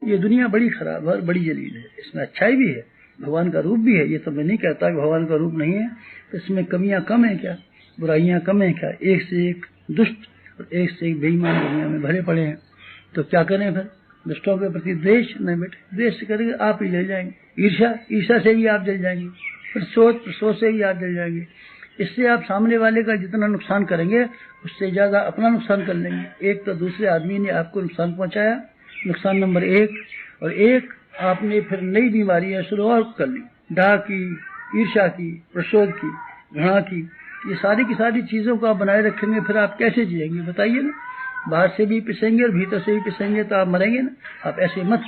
ये दुनिया बड़ी खराब है और बड़ी जलील है। इसमें अच्छाई भी है, भगवान का रूप भी है। ये तो मैं नहीं कहता कि भगवान का रूप नहीं है। इसमें कमियां कम है क्या, बुराइयां कम है क्या? एक से एक दुष्ट और एक से एक बेईमान दुनिया में भरे पड़े हैं। तो क्या करें फिर? दुष्टों के प्रति द्वेष नहीं बेटे, द्वेष से करेंगे आप ही जल जाएंगे। ईर्षा से भी आप जल जाएंगे, फिर सोच से भी आप जल जाएंगे। इससे आप सामने वाले का जितना नुकसान करेंगे उससे ज्यादा अपना नुकसान कर लेंगे। एक तो दूसरे आदमी ने आपको नुकसान पहुंचाया, नुकसान नंबर 1, और एक आपने फिर नई बीमारियां शुरू और कर ली, डाह की, ईर्षा की, प्रशोध की, घृणा की। ये सारी की सारी चीजों को आप बनाए रखेंगे, फिर आप कैसे जिएंगे बताइए ना? बाहर से भी पिसेंगे और भीतर से भी पिसेंगे तो आप मरेंगे ना। आप ऐसे मत,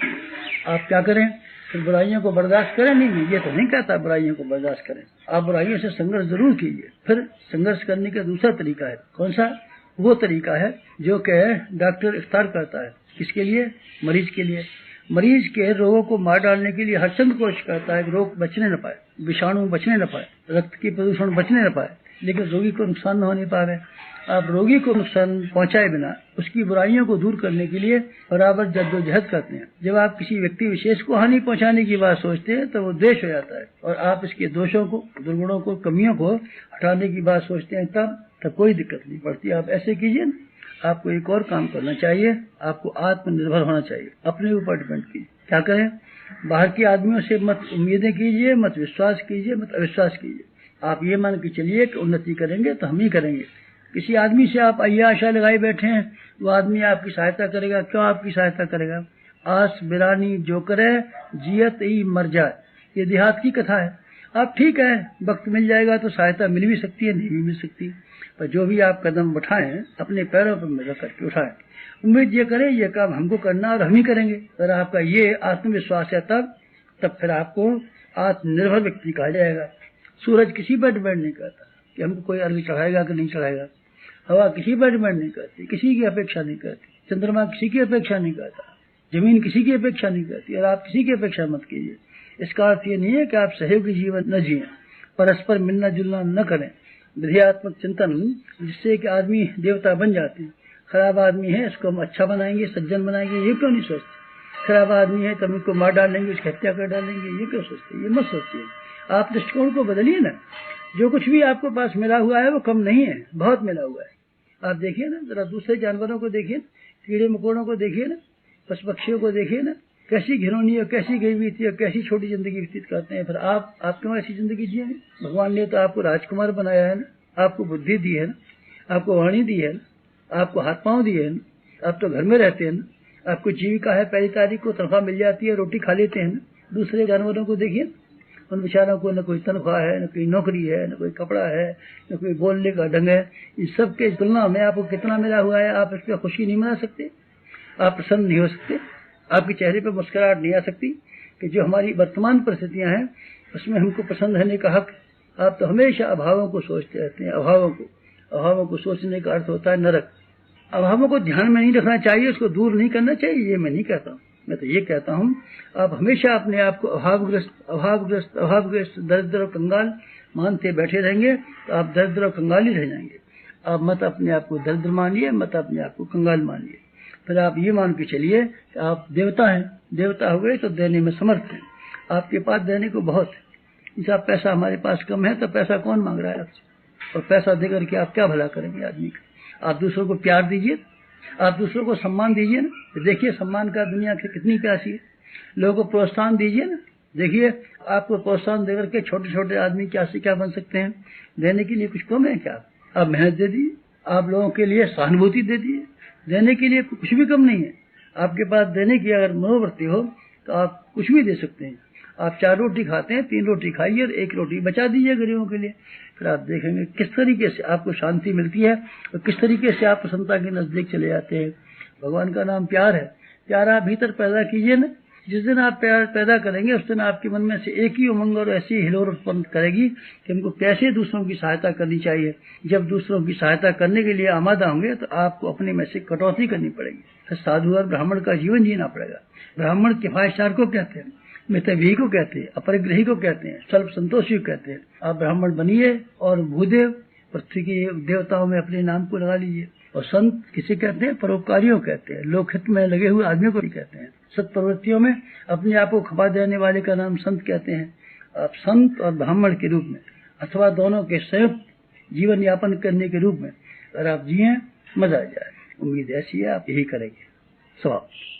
आप क्या करें फिर? बुराइयों को बर्दाश्त करें। नहीं, ये तो नहीं कहता बुराइयों को बर्दाश्त करें, आप बुराइयों से संघर्ष जरूर कीजिए। फिर संघर्ष करने का दूसरा तरीका है, कौन सा? वो तरीका है जो कि डॉक्टर इख्तियार करता है। किसके लिए? मरीज के लिए। मरीज के रोगों को मार डालने के लिए हरचंद कोशिश करता है कि रोग बचने न पाए, विषाणु बचने न पाए, रक्त की प्रदूषण बचने न पाए, लेकिन रोगी को नुकसान न होने पाए। आप रोगी को नुकसान पहुंचाए बिना उसकी बुराइयों को दूर करने के लिए बराबर जद्दोजहद करते हैं। जब आप किसी व्यक्ति विशेष को हानि पहुंचाने की बात सोचते हैं तो वो द्वेष हो जाता है, और आप इसके दोषों को, दुर्गुणों को, कमियों को हटाने की बात सोचते हैं तब कोई दिक्कत नहीं पड़ती। आप ऐसे कीजिए। आपको एक और काम करना चाहिए, आपको आत्मनिर्भर होना चाहिए, अपने ऊपर डिपेंड कीजिए। क्या करें? बाहर के आदमियों से मत उम्मीदें कीजिए, मत विश्वास कीजिए, मत अविश्वास कीजिए। आप ये मान के चलिए कि उन्नति करेंगे तो हम ही करेंगे। किसी आदमी से आप आशा लगाए बैठे हैं, वो आदमी आपकी सहायता करेगा? क्यों आपकी सहायता करेगा? आस बिरानी जो करे जियत ही मर जाए, ये देहात की कथा है। आप ठीक है, वक्त मिल जाएगा तो सहायता मिल भी सकती है, नहीं भी मिल सकती, पर जो भी आप कदम उठाएं अपने पैरों पर रख करके उठाएं। उम्मीद ये करें ये काम हमको करना और हम ही करेंगे। अगर आपका ये आत्मविश्वास है तब फिर आपको आत्मनिर्भर व्यक्ति कहा जाएगा। सूरज किसी पर डिपेंड नहीं करता कि हमको कोई अर्घ चढ़ाएगा कि नहीं चढ़ाएगा। हवा किसी पर डिपेंड नहीं करती, किसी की अपेक्षा नहीं करती। चंद्रमा किसी की अपेक्षा नहीं करता, जमीन किसी की अपेक्षा नहीं करती, और आप किसी की अपेक्षा मत कीजिए। इसका अर्थ ये नहीं है कि आप सहयोगी जीवन न जिए, परस्पर मिलना जुलना न करें। विधेयात्मक चिंतन जिससे कि आदमी देवता बन जाते हैं। खराब आदमी है इसको हम अच्छा बनाएंगे, सज्जन बनाएंगे, ये क्यों नहीं सोचते? खराब आदमी है तो हम इसको मार डालेंगे, उसकी हत्या कर डालेंगे, ये क्यों सोचते? ये मत सोचिए। आप दृष्टिकोण को बदलिए ना। जो कुछ भी आपको पास मिला हुआ है वो कम नहीं है, बहुत मिला हुआ है। आप देखिए ना, जरा दूसरे जानवरों को देखिए, कीड़े मकोड़ों को देखिए ना, पशु पक्षियों को देखिए ना, कैसी घिनौनी और कैसी गरीबी थी और कैसी छोटी जिंदगी व्यतीत करते हैं। फिर आप क्यों ऐसी जिंदगी जिएंगे? भगवान ने तो आपको राजकुमार बनाया है ना, आपको बुद्धि दी है ना, आपको वाणी दी है ना, आपको हाथ पांव दिए है ना, आप तो घर में रहते हैं ना, आपको जीविका है, पहली तारीख को तनख्वाह मिल जाती है, रोटी खा लेते हैं ना। दूसरे जानवरों को देखिए, उन बेचारों को न कोई तनख्वाह है, न कोई नौकरी है, न कोई कपड़ा है, न कोई बोलने का ढंग है। इन सब के तुलना में आपको कितना मिला हुआ है? आप इस पर खुशी नहीं मना सकते, आप प्रसन्न नहीं हो सकते, आपके चेहरे पर मुस्कुराहट नहीं आ सकती कि जो हमारी वर्तमान परिस्थितियां हैं उसमें हमको पसंद रहने का हक। आप तो हमेशा अभावों को सोचते रहते हैं। अभावों को सोचने का अर्थ होता है नरक। अभावों को ध्यान में नहीं रखना चाहिए, उसको दूर नहीं करना चाहिए, ये मैं नहीं कहता हूँ। मैं तो ये कहता हूँ आप हमेशा अपने आप को अभावग्रस्त दरिद्र और कंगाल मानते बैठे रहेंगे तो आप दरिद्र और कंगाल ही रह जाएंगे। आप मत अपने आप को दरिद्र मानिए, मत अपने आप को कंगाल मानिए। फिर आप ये मान के चलिए कि आप देवता हैं। देवता हो गए तो देने में समर्थ हैं, आपके पास देने को बहुत है। जैसा पैसा हमारे पास कम है तो पैसा कौन मांग रहा है आपसे? और पैसा देकर के आप क्या भला करेंगे आदमी का? आप दूसरों को प्यार दीजिए, आप दूसरों को सम्मान दीजिए ना। देखिए सम्मान का दुनिया की कितनी प्यासी है। लोगों को प्रोत्साहन दीजिए ना। देखिए आपको प्रोत्साहन देकर के छोटे छोटे आदमी क्या से क्या बन सकते हैं। देने के लिए कुछ कम है क्या? आप मेहनत दे दीजिए, आप लोगों के लिए सहानुभूति दे दीजिए। देने के लिए कुछ भी कम नहीं है। आपके पास देने की अगर मनोवृत्ति हो तो आप कुछ भी दे सकते हैं। आप 4 रोटी खाते हैं, 3 रोटी खाइए और 1 रोटी बचा दीजिए गरीबों के लिए। फिर आप देखेंगे किस तरीके से आपको शांति मिलती है और किस तरीके से आप प्रसन्नता के नजदीक चले जाते हैं। भगवान का नाम प्यार है। प्यार आप भीतर पैदा कीजिए ना। जिस दिन आप प्यार पैदा करेंगे उस दिन आपके मन में से एक ही उमंग और ऐसी हिलोर उत्पन्न करेगी कि हमको कैसे दूसरों की सहायता करनी चाहिए। जब दूसरों की सहायता करने के लिए आमादा होंगे तो आपको अपने में से कटौती करनी पड़ेगी। फिर साधु और ब्राह्मण का जीवन जीना पड़ेगा। ब्राह्मण किफायतदार को कहते हैं, मितव्ययी को कहते हैं, अपरिग्रही को कहते हैं, स्वल्प संतोषी को कहते हैं। आप ब्राह्मण बनिए और भूदेव पृथ्वी के देवताओं में अपने नाम को लगा लीजिए। और संत किसे कहते हैं? परोपकारियों कहते हैं, लोकहित में लगे हुए आदमियों को भी कहते हैं। सत्प्रवृत्तियों में अपने आप को खपा देने वाले का नाम संत कहते हैं। आप संत और ब्राह्मण के रूप में अथवा दोनों के संयुक्त जीवन यापन करने के रूप में अगर आप जिए, मजा आ जाए। उम्मीद ऐसी है आप यही करेंगे। समाप्त।